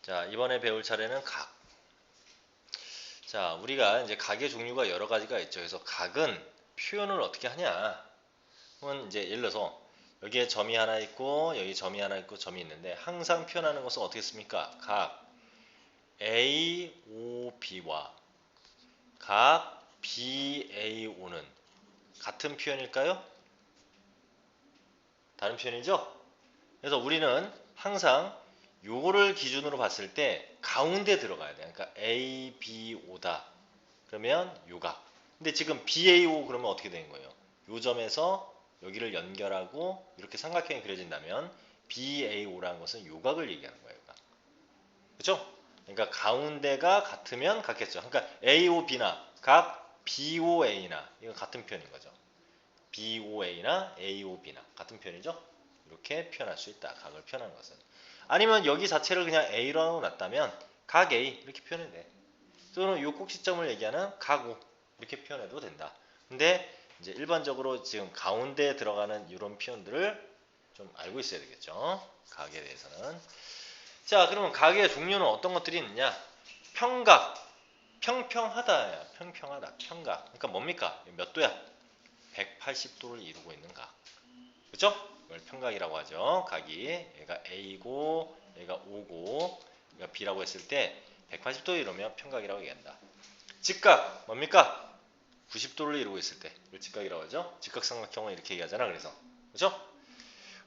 자, 이번에 배울 차례는 각. 자, 우리가 이제 각의 종류가 여러 가지가 있죠. 그래서 각은 표현을 어떻게 하냐? 은 이제 예를 들어서 여기에 점이 하나 있고 여기 점이 하나 있고 점이 있는데 항상 표현하는 것은 어떻게 씁니까? 각 AOB와 각 BAO는 같은 표현일까요? 다른 표현이죠? 그래서 우리는 항상 요거를 기준으로 봤을 때 가운데 들어가야 돼. 그러니까 ABO다. 그러면 요각. 근데 지금 BAO 그러면 어떻게 되는 거예요? 요 점에서 여기를 연결하고 이렇게 삼각형이 그려진다면 BAO라는 것은 요각을 얘기하는 거예요. 요각. 그렇죠? 그러니까 가운데가 같으면 같겠죠. 그러니까 AOB나 각 BOA나 이건 같은 표현인 거죠. BOA나 AOB나 같은 표현이죠. 이렇게 표현할 수 있다. 각을 표현하는 것은. 아니면 여기 자체를 그냥 A로 놨다면 각 A 이렇게 표현해도 돼. 또는 요 꼭지점을 얘기하는 각 O 이렇게 표현해도 된다. 근데 이제 일반적으로 지금 가운데에 들어가는 이런 표현들을 좀 알고 있어야 되겠죠. 각에 대해서는. 자, 그러면 각의 종류는 어떤 것들이 있느냐? 평각, 평평하다야. 평평하다. 평각. 그러니까 뭡니까? 몇 도야? 180도를 이루고 있는 각. 그죠? 이걸 평각이라고 하죠. 각이. 얘가 A고, 얘가 O고, 얘가 B라고 했을 때 180도 이루면 평각이라고 얘기한다. 직각, 뭡니까? 90도를 이루고 있을 때. 이걸 직각이라고 하죠. 직각삼각형을 이렇게 얘기하잖아. 그래서. 그죠?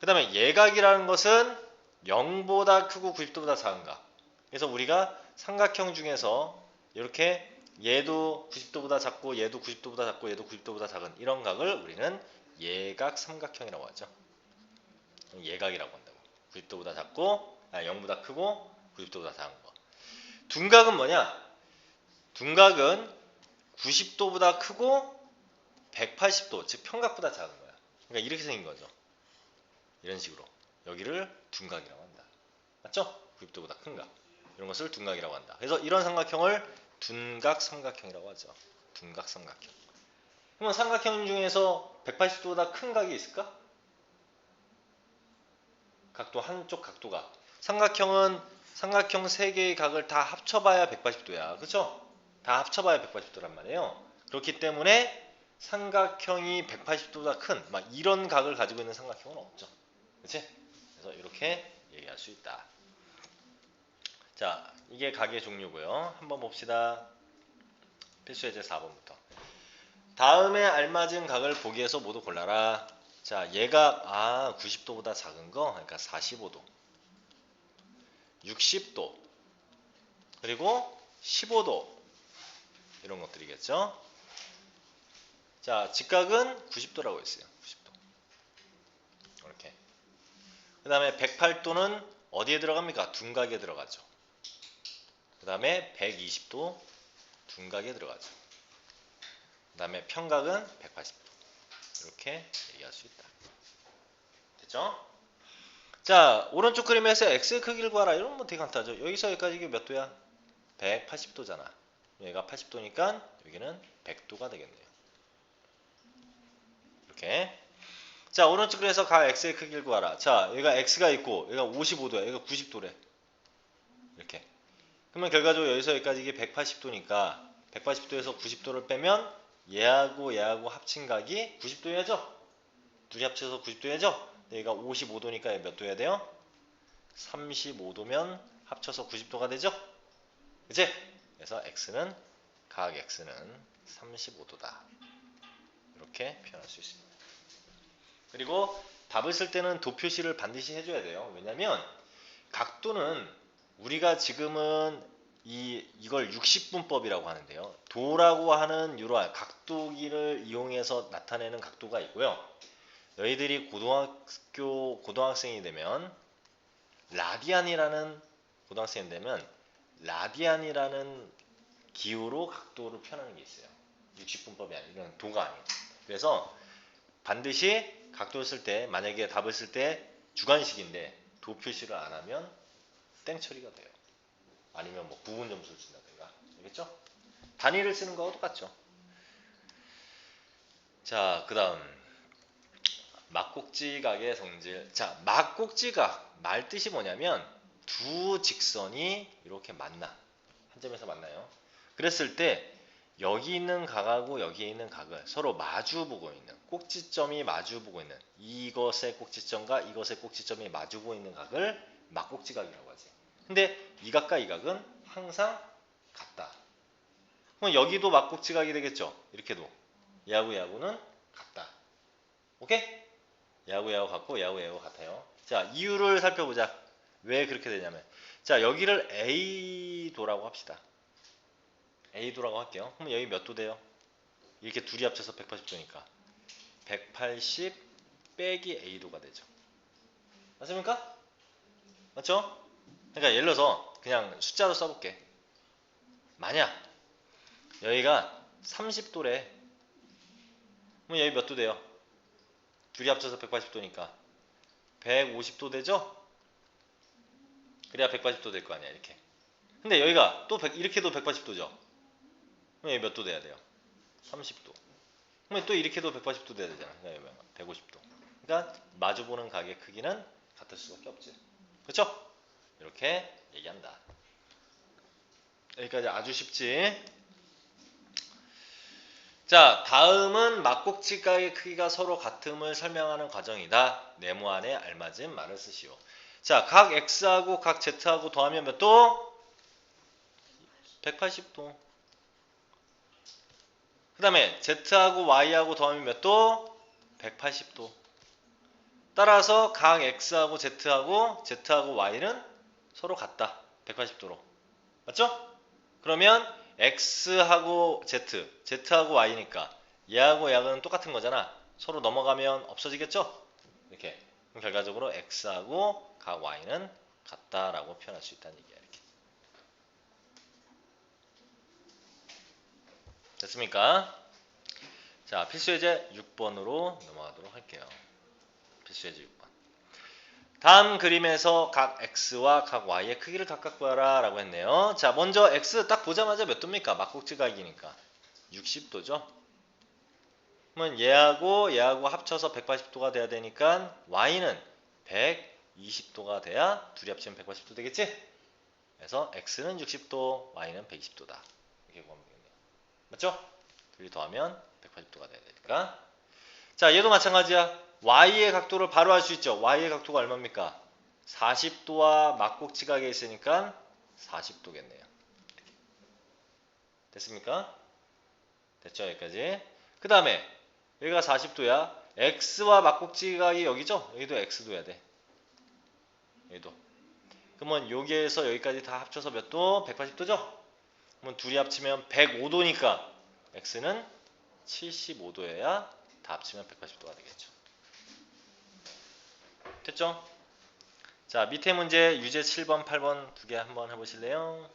그 다음에 예각이라는 것은 0보다 크고 90도보다 작은 각. 그래서 우리가 삼각형 중에서 이렇게 얘도 90도보다 작고 얘도 90도보다 작고 얘도 90도보다 작은 이런 각을 우리는 예각 삼각형이라고 하죠. 예각이라고 한다고. 90도보다 작고 0보다 크고 90도보다 작은 거. 둔각은 뭐냐? 둔각은 90도보다 크고 180도, 즉 평각보다 작은 거야. 그러니까 이렇게 생긴 거죠. 이런 식으로. 여기를 둔각이라고 한다. 맞죠? 90도보다 큰 각. 이런 것을 둔각이라고 한다. 그래서 이런 삼각형을 둔각 삼각형이라고 하죠. 둔각 삼각형. 그러면 삼각형 중에서 180도보다 큰 각이 있을까? 각도 한쪽 각도가. 삼각형은 삼각형 3개의 각을 다 합쳐봐야 180도야. 그렇죠? 다 합쳐봐야 180도란 말이에요. 그렇기 때문에 삼각형이 180도보다 큰 막 이런 각을 가지고 있는 삼각형은 없죠. 그렇지? 그래서 이렇게 얘기할 수 있다. 자, 이게 각의 종류고요. 한번 봅시다. 필수예제 4번부터. 다음에 알맞은 각을 보기에서 모두 골라라. 자, 얘가 90도보다 작은 거, 그러니까 45도, 60도, 그리고 15도 이런 것들이겠죠. 자, 직각은 90도라고 했어요. 90도. 이렇게. 그 다음에 108도는 어디에 들어갑니까? 둔각에 들어가죠. 그 다음에 120도 둔각에 들어가죠. 그 다음에 평각은 180도. 이렇게 얘기할 수 있다. 됐죠? 자, 오른쪽 그림에서 X의 크기를 구하라. 이러면 뭐 되게 간단하죠. 여기서 여기까지 이게 몇 도야? 180도잖아. 얘가 80도니까 여기는 100도가 되겠네요. 이렇게. 자, 오른쪽 그림에서 각 X의 크기를 구하라. 자, 여기가 X가 있고 여기가 55도야. 여기가 90도래. 이렇게. 그러면 결과적으로 여기서 여기까지 이게 180도니까 180도에서 90도를 빼면 얘하고 얘하고 합친 각이 90도야죠? 둘이 합쳐서 90도야죠? 여기가 55도니까 몇 도야 돼요? 35도면 합쳐서 90도가 되죠? 그치? 그래서 x는 각 x는 35도다. 이렇게 표현할 수 있습니다. 그리고 답을 쓸 때는 도 표시를 반드시 해줘야 돼요. 왜냐면 각도는 우리가 지금은 이걸 60분법이라고 하는데요. 도라고 하는 이러한 각도기를 이용해서 나타내는 각도가 있고요. 너희들이 고등학생이 되면 라디안이라는 고등학생이 되면 라디안이라는 기호로 각도를 표현하는 게 있어요. 60분법이 아니고 이건 도가 아니에요. 그래서 반드시 각도를 쓸 때 만약에 답을 쓸 때 주관식인데 도 표시를 안 하면 땡 처리가 돼요. 아니면 뭐 부분 점수를 준다든가. 알겠죠? 단위를 쓰는 거하고 똑같죠. 자, 그 다음 막꼭지각의 성질. 자, 막꼭지각 말 뜻이 뭐냐면 두 직선이 이렇게 만나. 한 점에서 만나요. 그랬을 때 여기 있는 각하고 여기 있는 각을 서로 마주보고 있는, 꼭지점이 마주보고 있는, 이것의 꼭지점과 이것의 꼭지점이 마주보고 있는 각을 막꼭지각이라고 하지. 근데 이 각과 이 각은 항상 같다. 그럼 여기도 막꼭지각이 되겠죠. 이렇게도 얘하고 얘하고는 같다. 오케이? 얘하고 얘하고 같고 얘하고 얘하고 같아요. 자, 이유를 살펴보자. 왜 그렇게 되냐면, 자, 여기를 A도라고 합시다. A도라고 할게요. 그럼 여기 몇 도 돼요? 이렇게 둘이 합쳐서 180도니까 180 빼기 A도가 되죠. 맞습니까? 맞죠? 그러니까 예를 들어서 그냥 숫자로 써볼게. 만약 여기가 30도래. 그럼 여기 몇 도 돼요? 둘이 합쳐서 180도니까 150도 되죠? 그래야 180도 될 거 아니야, 이렇게. 근데 여기가 또 이렇게도 180도죠? 그럼 여기 몇 도 돼야 돼요? 30도. 그럼 또 이렇게도 180도 돼야 되잖아. 150도. 그러니까 마주보는 각의 크기는 같을 수밖에 없지. 그렇죠? 이렇게 얘기한다. 여기까지 아주 쉽지? 자, 다음은 막꼭지각의 크기가 서로 같음을 설명하는 과정이다. 네모안에 알맞은 말을 쓰시오. 자, 각 X하고 각 Z하고 더하면 몇 도? 180도. 그 다음에 Z하고 Y하고 더하면 몇 도? 180도. 따라서 각 X하고 Z하고 Y는 서로 같다. 180도로. 맞죠? 그러면 X하고 Z, Z하고 Y니까 얘하고 얘하고는 똑같은 거잖아. 서로 넘어가면 없어지겠죠? 이렇게. 그럼 결과적으로 X하고 각 Y는 같다라고 표현할 수 있다는 얘기야. 이렇게. 됐습니까? 자, 필수예제 6번으로 넘어가도록 할게요. 필수예제 6번. 다음 그림에서 각 X와 각 Y의 크기를 각각 구하라 라고 했네요. 자, 먼저 X 딱 보자마자 몇 도입니까? 막꼭지각이니까 60도죠. 그러면 얘하고 합쳐서 180도가 돼야 되니까 Y는 120도가 돼야 둘이 합치면 180도 되겠지? 그래서 X는 60도, Y는 120도다. 이렇게 구하면 되겠네요. 맞죠? 둘이 더하면 180도가 돼야 되니까. 자, 얘도 마찬가지야. Y의 각도를 바로 알 수 있죠. Y의 각도가 얼마입니까? 40도와 막꼭지각에 있으니까 40도겠네요. 됐습니까? 됐죠? 여기까지. 그 다음에 여기가 40도야. X와 막꼭지각이 여기죠? 여기도 X도야 돼. 여기도. 그러면 여기에서 여기까지 다 합쳐서 몇 도? 180도죠? 그러면 둘이 합치면 105도니까 X는 75도여야 다 합치면 180도가 되겠죠. 됐죠? 자, 밑에 문제 유제 7번, 8번 두 개 한번 해보실래요?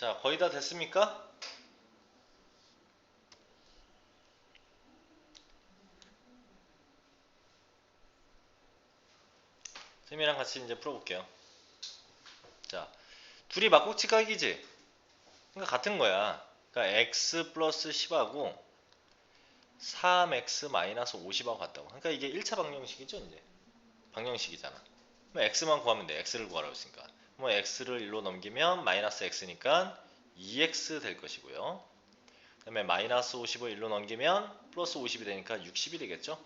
자, 거의 다 됐습니까? 쌤이랑 같이 이제 풀어볼게요. 자, 둘이 막국지각이지? 그러니까 같은 거야. 그러니까 x 플러스 10하고 3x 마이너스 50하고 같다고. 그러니까 이게 1차 방정식이죠, 이제. 방정식이잖아. 그럼 x만 구하면 돼. x를 구하라고 했으니까. 뭐 x를 1로 넘기면 마이너스 x니까 2x 될 것이고요. 그 다음에 마이너스 50을 1로 넘기면 플러스 50이 되니까 60이 되겠죠.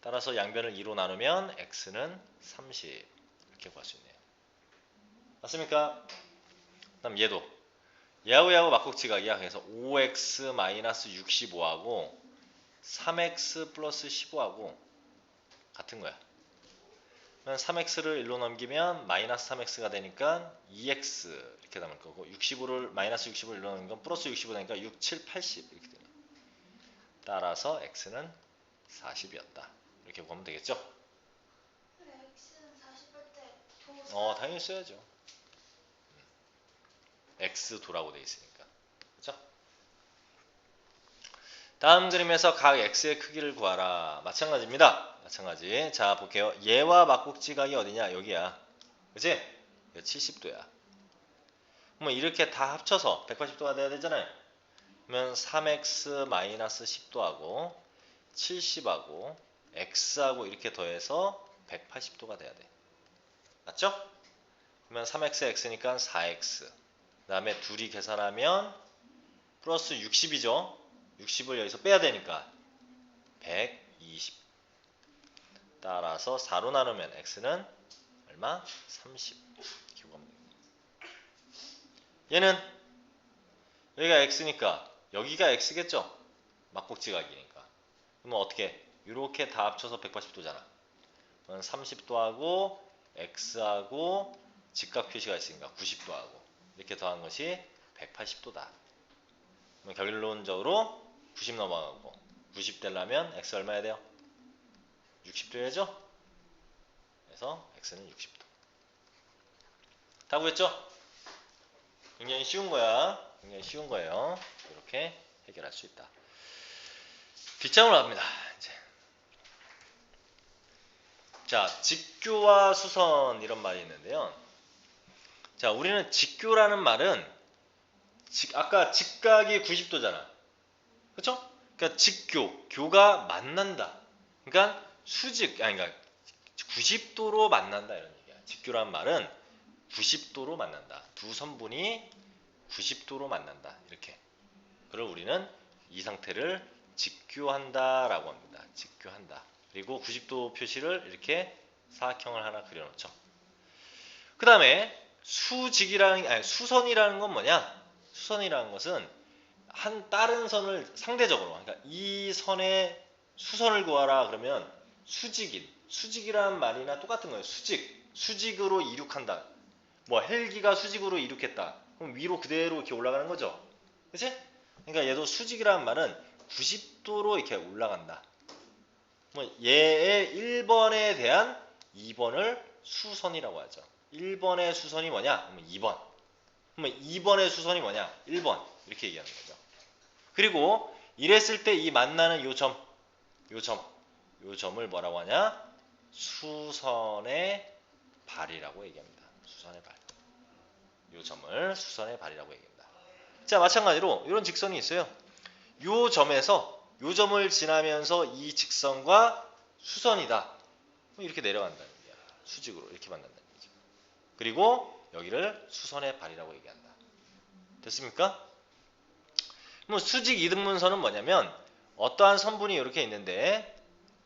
따라서 양변을 2로 나누면 x는 30 이렇게 구할 수 있네요. 맞습니까? 그 다음 얘도 얘하고 막국지각이야. 그래서 5x 마이너스 65하고 3x 플러스 15하고 같은 거야. 그러면 3x를 1로 넘기면 마이너스 3x가 되니까 2x 이렇게 남을 거고 65를 마이너스 65를 1로 넘기면 플러스 65 되니까 6, 7, 80 이렇게 되네요. 따라서 x는 40이었다. 이렇게 보면 되겠죠? x는 40할 때 당연히 써야죠. x도라고 돼 있으니까. 그렇죠? 다음 그림에서 각 x의 크기를 구하라. 마찬가지입니다. 마찬가지. 자, 볼게요. 얘와 막국지각이 어디냐? 여기야. 그치? 70도야. 그러면 이렇게 다 합쳐서 180도가 돼야 되잖아요. 그러면 3x 마이너스 10도하고 70하고 x하고 이렇게 더해서 180도가 돼야 돼. 맞죠? 그러면 3x x니까 4x. 그 다음에 둘이 계산하면 플러스 60이죠. 60을 여기서 빼야 되니까 120. 따라서 4로 나누면 x는 얼마? 30. 이렇게 보면 됩니다. 얘는 여기가 x니까 여기가 x겠죠? 막국지각이니까. 그러면 어떻게? 이렇게 다 합쳐서 180도잖아. 그럼 30도하고 x하고 직각 표시가 있으니까 90도하고 이렇게 더한 것이 180도다. 그럼 결론적으로 90 넘어가고 90 되려면 x 얼마 해야 돼요? 60도 해야죠? 그래서 x는 60도. 다 구했죠? 굉장히 쉬운 거야. 굉장히 쉬운 거예요. 이렇게 해결할 수 있다. 뒷장으로 갑니다. 이제. 자, 직교와 수선 이런 말이 있는데요. 자, 우리는 직교라는 말은 아까 직각이 90도잖아. 그렇죠? 그러니까 직교, 교가 만난다. 그러니까 그러니까 90도로 만난다 이런 얘기야. 직교란 말은 90도로 만난다. 두 선분이 90도로 만난다. 이렇게. 그걸 우리는 이 상태를 직교한다라고 합니다. 직교한다. 그리고 90도 표시를 이렇게 사각형을 하나 그려놓죠. 그 다음에 수선이라는 건 뭐냐? 수선이라는 것은 다른 선을 상대적으로, 그러니까 이 선의 수선을 구하라 그러면 수직이라는 말이나 똑같은 거예요. 수직으로 이륙한다. 뭐 헬기가 수직으로 이륙했다. 그럼 위로 그대로 이렇게 올라가는 거죠. 그치? 그러니까 얘도 수직이라는 말은 90도로 이렇게 올라간다. 뭐 얘의 1번에 대한 2번을 수선이라고 하죠. 1번의 수선이 뭐냐? 그러면 2번. 그러면 2번의 수선이 뭐냐? 1번. 이렇게 얘기하는 거죠. 그리고 이랬을 때 이 만나는 요 점을 뭐라고 하냐? 수선의 발이라고 얘기합니다. 수선의 발. 요 점을 수선의 발이라고 얘기합니다. 자, 마찬가지로 이런 직선이 있어요. 요 점을 지나면서 이 직선과 수선이다. 이렇게 내려간다는 얘기야. 수직으로 이렇게 만난다는 얘기죠. 그리고 여기를 수선의 발이라고 얘기한다. 됐습니까? 뭐 수직 이등분선은 뭐냐면 어떠한 선분이 이렇게 있는데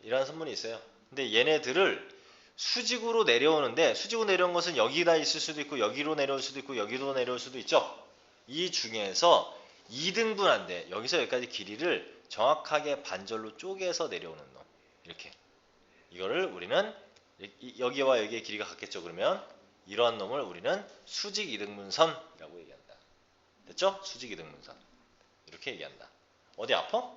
이런 선분이 있어요. 근데 얘네들을 수직으로 내려오는데 수직으로 내려온 것은 여기다 있을 수도 있고 여기로 내려올 수도 있고 여기로 내려올 수도 있죠. 이 중에서 2등분한데 여기서 여기까지 길이를 정확하게 반절로 쪼개서 내려오는 놈. 이렇게. 이거를 우리는 여기와 여기의 길이가 같겠죠. 그러면 이러한 놈을 우리는 수직 이등분선이라고 얘기한다. 됐죠? 수직 이등분선. 이렇게 얘기한다. 어디 아파?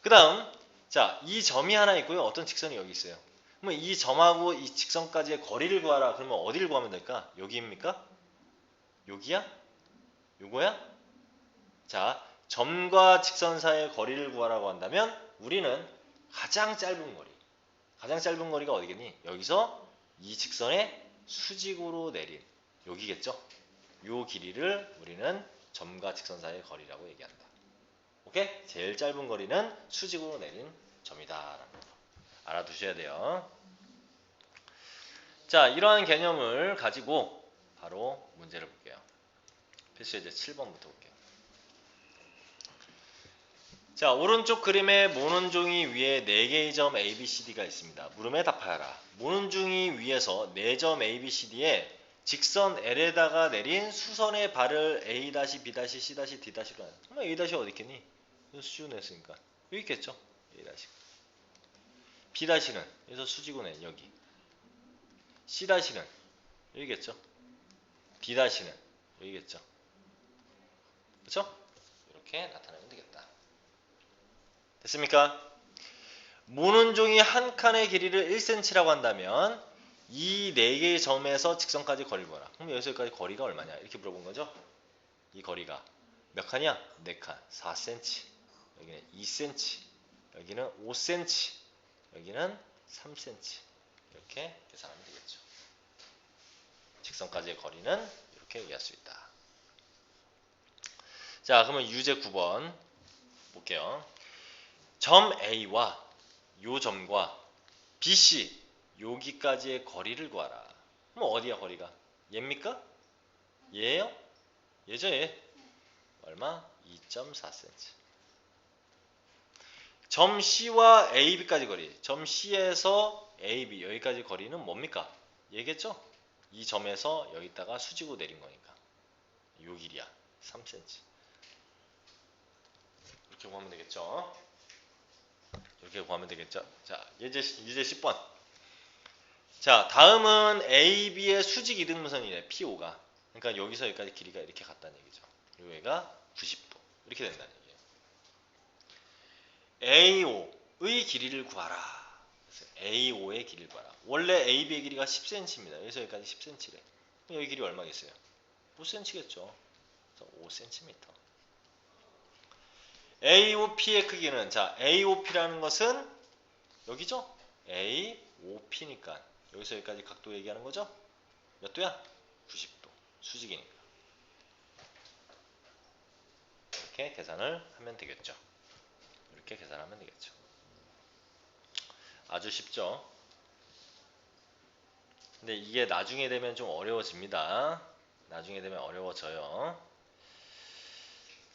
그 다음 자, 이 점이 하나 있고요. 어떤 직선이 여기 있어요. 그러면 이 점하고 이 직선까지의 거리를 구하라. 그러면 어디를 구하면 될까? 여기입니까? 여기야? 요거야? 자, 점과 직선 사이의 거리를 구하라고 한다면 우리는 가장 짧은 거리. 가장 짧은 거리가 어디겠니? 여기서 이 직선의 수직으로 내린 여기겠죠? 요 길이를 우리는 점과 직선 사이의 거리라고 얘기한다. 오케이? 제일 짧은 거리는 수직으로 내린 점이다. 라는 거 알아두셔야 돼요. 자, 이러한 개념을 가지고 바로 문제를 볼게요. 필수 예제 7번부터 볼게요. 자, 오른쪽 그림의 모눈종이 위에 4개의 점 A, B, C, D가 있습니다. 물음에 답하여라. 모눈종이 위에서 4점 A, B, C, D에 직선 L에다가 내린 수선의 발을 A, B, C, D-로 하는. 그럼 A- 어디 있겠니? 수직으로 냈으니까 여기 있겠죠? A-. B-는 여기서 수직으로 낸 여기. C-는 여기겠죠? D-는 여기겠죠? 그렇죠? 이렇게 나타내면 되겠다. 됐습니까? 모눈종이 한 칸의 길이를 1cm라고 한다면 이 4개의 점에서 직선까지 거리를 구하라. 그럼 여기서 여기까지 거리가 얼마냐? 이렇게 물어본 거죠. 이 거리가 몇 칸이야? 4칸, 4cm. 여기는 2cm. 여기는 5cm. 여기는 3cm. 이렇게 계산하면 되겠죠. 직선까지의 거리는 이렇게 얘기할 수 있다. 자, 그러면 유제 9번 볼게요. 점 A와 요 점과 BC 여기까지의 거리를 구하라. 그럼 어디야 거리가? 얘입니까? 얘예요? 얘죠 얘. 얼마? 2.4cm. 점 C와 AB까지 거리. 점 C에서 AB 여기까지 거리는 뭡니까? 얘겠죠? 이 점에서 여기다가 수직으로 내린 거니까. 요 길이야. 3cm. 이렇게 구하면 되겠죠? 이렇게 구하면 되겠죠? 자, 예제 10번. 자, 다음은 AB의 수직 이등분선이래. PO가. 그러니까 여기서 여기까지 길이가 이렇게 같다는 얘기죠. 그리고 얘가 90도. 이렇게 된다는 얘기예요. AO의 길이를 구하라. 그래서 AO의 길이를 구하라. 원래 AB의 길이가 10cm입니다. 여기서 여기까지 10cm래. 여기 길이 얼마겠어요? 5cm겠죠. 그래서 5cm. AOP의 크기는 자, AOP라는 것은 여기죠? AOP니까 여기서 여기까지 각도 얘기하는 거죠? 몇 도야? 90도. 수직이니까. 이렇게 계산을 하면 되겠죠. 이렇게 계산하면 되겠죠. 아주 쉽죠? 근데 이게 나중에 되면 좀 어려워집니다. 나중에 되면 어려워져요.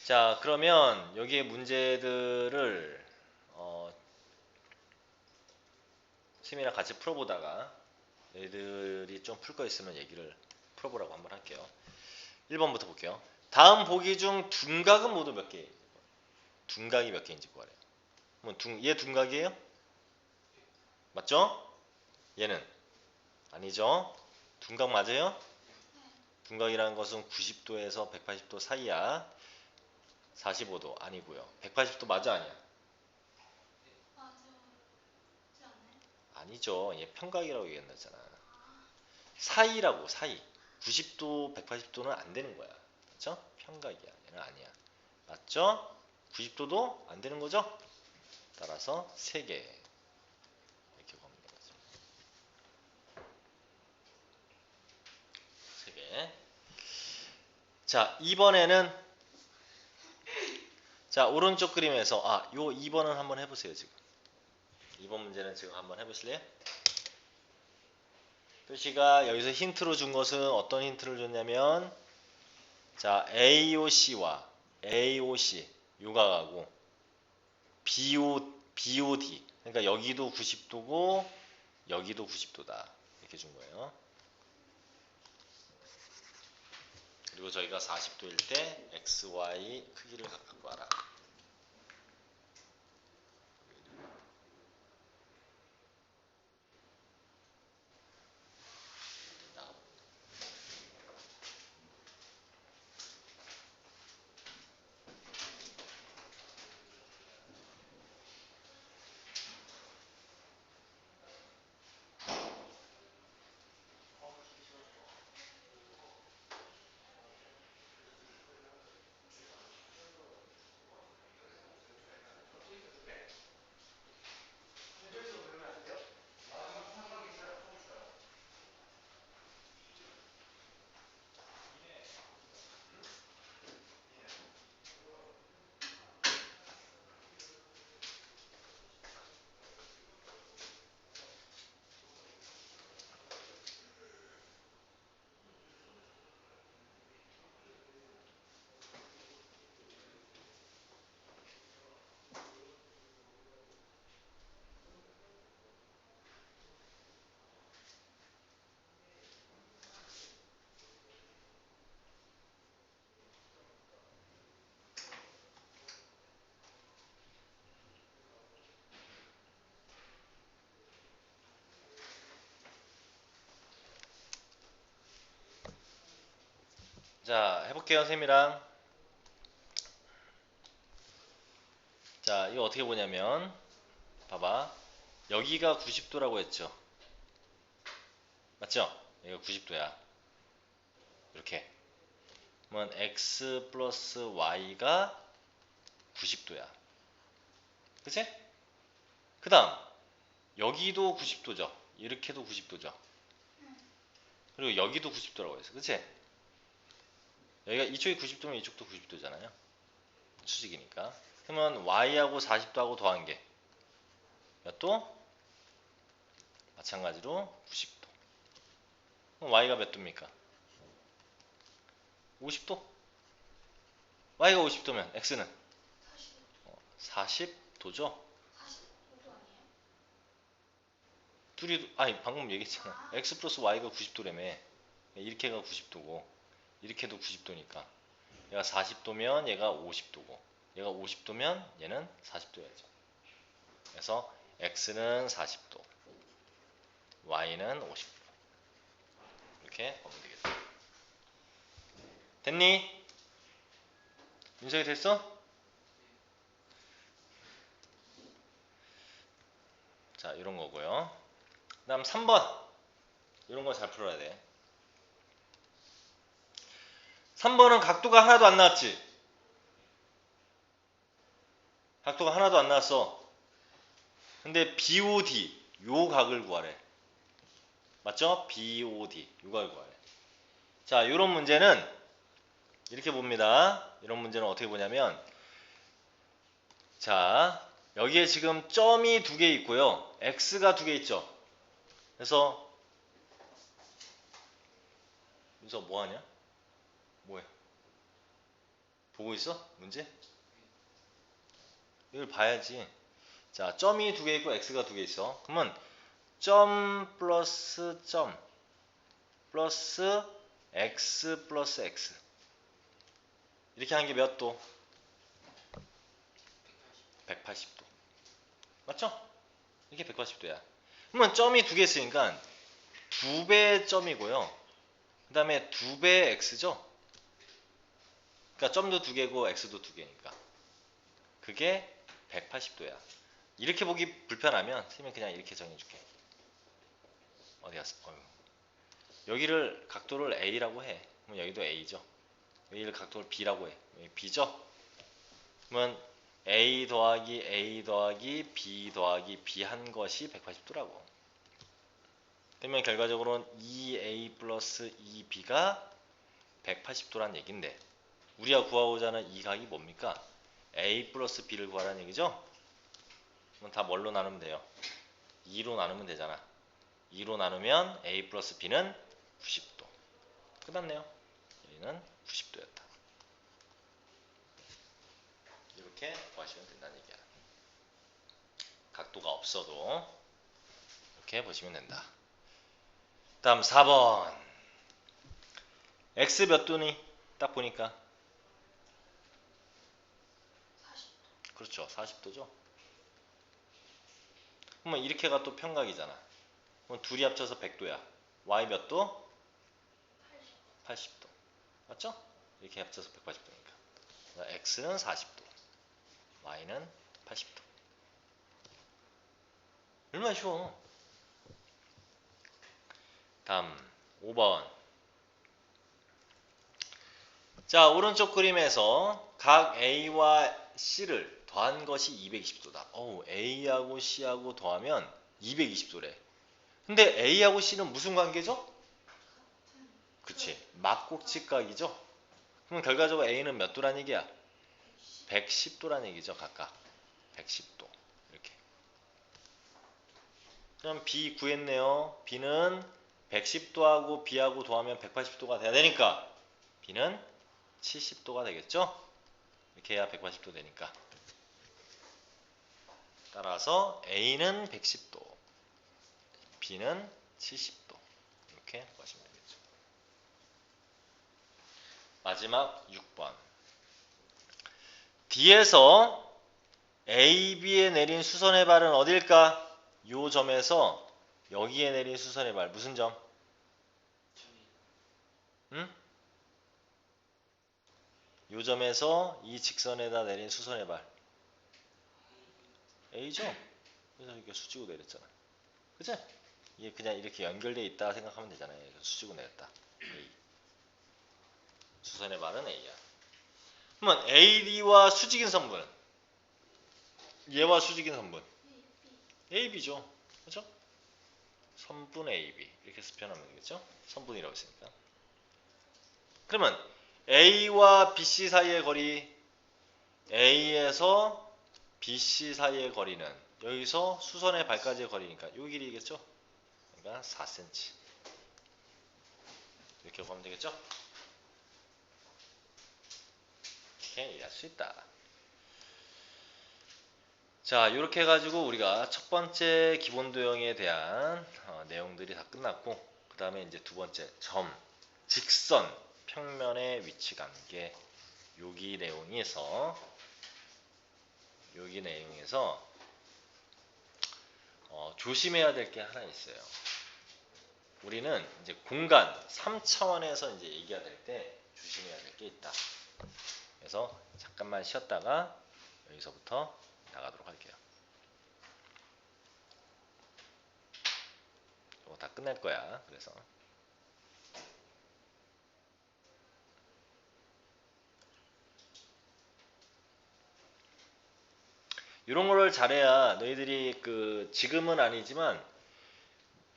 자, 그러면 여기에 문제들을 쌤이랑 같이 풀어보다가 얘들이 좀 풀 거 있으면 얘기를 풀어보라고 한번 할게요. 1번부터 볼게요. 다음 보기 중 둔각은 모두 몇 개? 둔각이 몇 개인지 구하래요. 얘 둔각이에요? 맞죠? 얘는 아니죠? 둔각 맞아요? 둔각이라는 것은 90도에서 180도 사이야. 45도 아니고요. 180도 맞아 아니야? 아니죠. 얘 평각이라고 얘기한다잖아. 사이라고 사이. 90도, 180도는 안 되는 거야. 그렇죠? 평각이야. 얘는 아니야. 맞죠? 90도도 안 되는 거죠? 따라서 3개 이렇게 보면 되겠죠. 3개. 자, 2번에는 자, 오른쪽 그림에서 요 2번은 한번 해보세요. 지금 2번 문제는 지금 한번 해보실래요? 표시가 여기서 힌트로 준 것은 어떤 힌트를 줬냐면 자, AOC와 AOC 요각하고 BOD 그러니까 여기도 90도고 여기도 90도다 이렇게 준 거예요. 그리고 저희가 40도일 때 XY 크기를 각각 구하라. 자, 해볼게요, 쌤이랑. 자, 이거 어떻게 보냐면, 봐봐. 여기가 90도라고 했죠. 맞죠? 여기가 90도야. 이렇게. 그러면 x 플러스 y가 90도야. 그치? 그 다음, 여기도 90도죠. 이렇게도 90도죠. 그리고 여기도 90도라고 했어. 그치? 여기가 이쪽이 90도면 이쪽도 90도잖아요. 수직이니까. 그러면 y하고 40도하고 더한 게 몇 도? 마찬가지로 90도. 그럼 y가 몇 도입니까? 50도? y가 50도면 x는 40도죠? 45도 아니에요? 둘이, 아니, 방금 얘기했잖아. x 플러스 y가 90도라며. 이렇게가 90도고, 이렇게도 90도니까. 얘가 40도면 얘가 50도고, 얘가 50도면 얘는 40도야죠. 그래서 x는 40도, y는 50도. 이렇게 보면 되겠다. 됐니? 윤석이 됐어? 자, 이런 거고요. 그 다음 3번. 이런 거 잘 풀어야 돼. 3번은 각도가 하나도 안 나왔지? 각도가 하나도 안 나왔어. 근데 BOD, 요 각을 구하래. 맞죠? BOD, 요 각을 구하래. 자, 요런 문제는 이렇게 봅니다. 이런 문제는 어떻게 보냐면, 자, 여기에 지금 점이 두 개 있고요. X가 두 개 있죠. 그래서, 윤서 뭐 하냐? 뭐해? 보고 있어? 문제? 이걸 봐야지. 자, 점이 두 개 있고 X가 두 개 있어. 그러면 점 플러스 점 플러스 X 플러스 X. 이렇게 하는 게 몇 도? 180도. 맞죠? 이게 180도야. 그러면 점이 두 개 있으니까 두 배 점이고요. 그 다음에 두 배 x죠. 그러니까 점도 두 개고 x도 두 개니까 그게 180도야. 이렇게 보기 불편하면 선생님이 그냥 이렇게 정해줄게. 어디 갔어? 여기를 각도를 a라고 해. 그럼 여기도 a죠. 여기를 각도를 b라고 해. 여기 b죠. 그러면 a 더하기 b 더하기 b 한 것이 180도라고. 그러면 결과적으로는 2a 플러스 2b가 180도란 얘긴데 우리가 구하고자 하는 이 각이 뭡니까? a 플러스 b를 구하라는 얘기죠? 그럼 다 뭘로 나누면 돼요? 2로 나누면 되잖아. 2로 나누면 a 플러스 b는 90도. 끝났네요. 여기는 90도였다. 이렇게 구하시면 된다는 얘기야. 각도가 없어도 이렇게 보시면 된다. 다음 4번. x 몇 도니? 딱 보니까 40도. 그렇죠. 40도죠. 그러면 이렇게가 또 평각이잖아. 그럼 둘이 합쳐서 100도야. y 몇 도? 80도. 맞죠? 이렇게 합쳐서 180도니까. x는 40도. y는 80도. 얼마나 쉬워. 다음 5번. 자, 오른쪽 그림에서 각 A와 C를 더한 것이 220도다. A하고 C하고 더하면 220도래. 근데 A하고 C는 무슨 관계죠? 그치. 막곡직각이죠. 그럼 결과적으로 A는 몇 도란 얘기야? 110도란 얘기죠. 각각. 110도. 이렇게. 그럼 B 구했네요. B는 110도하고 B하고 더하면 180도가 돼야 되니까 B는 70도가 되겠죠? 이렇게 해야 180도 되니까. 따라서 A는 110도, B는 70도. 이렇게 구하시면 되겠죠. 마지막 6번. D에서 A, B에 내린 수선의 발은 어딜까? 요 점에서 여기에 내린 수선의 발 무슨 점? 응? 요 점에서 이 직선에다 내린 수선의 발 A죠? 그래서 이렇게 수직으로 내렸잖아. 그치? 이게 그냥 이렇게 연결되어 있다 생각하면 되잖아요. 그래서 수직으로 내렸다. A. 수선의 발은 A야. 그러면 AD와 수직인 선분. 얘와 수직인 선분. AB죠. 그죠? 선분 AB. 이렇게 표현하면 되겠죠? 선분이라고 했으니까. 그러면 A와 BC 사이의 거리, A에서 BC 사이의 거리는 여기서 수선의 발까지의 거리니까 요 길이겠죠? 그러니까 4cm. 이렇게 보면 되겠죠? 이렇게 이해할 수 있다. 자, 이렇게 해가지고 우리가 첫 번째 기본 도형에 대한 내용들이 다 끝났고, 그 다음에 이제 두 번째 점, 직선, 평면의 위치 관계, 여기 내용에서 조심해야 될 게 하나 있어요. 우리는 이제 공간 3차원에서 이제 얘기가 될 때 조심해야 될 게 있다. 그래서 잠깐만 쉬었다가 여기서부터 나가도록 할게요. 이거 다 끝낼 거야. 그래서 이런 거를 잘해야 너희들이 지금은 아니지만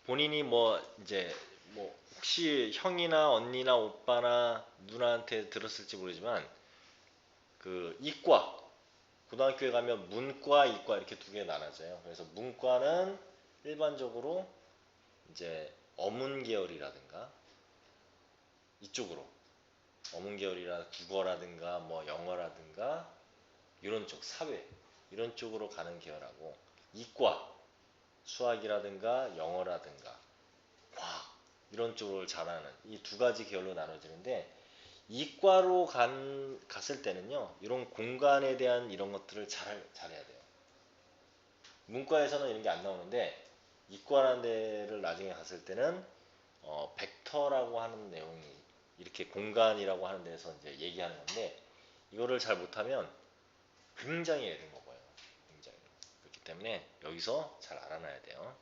본인이 뭐 이제 뭐 혹시 형이나 언니나 오빠나 누나한테 들었을지 모르지만 이과 고등학교에 가면 문과, 이과 이렇게 두 개 나눠져요. 그래서 문과는 일반적으로 이제 어문 계열이라든가 이쪽으로 어문 계열이라 국어라든가 뭐 영어라든가 이런 쪽 사회 이런 쪽으로 가는 계열하고 이과 수학이라든가 영어라든가 과학 이런 쪽을 잘하는 이 두 가지 계열로 나눠지는데 이과로 갔을 때는요 이런 공간에 대한 이런 것들을 잘해야 돼요. 문과에서는 이런 게 안 나오는데 이과라는 데를 나중에 갔을 때는 벡터라고 하는 내용이 이렇게 공간이라고 하는 데서 이제 얘기하는 건데 이거를 잘 못하면 굉장히 애를 먹어요. 굉장히. 그렇기 때문에 여기서 잘 알아놔야 돼요.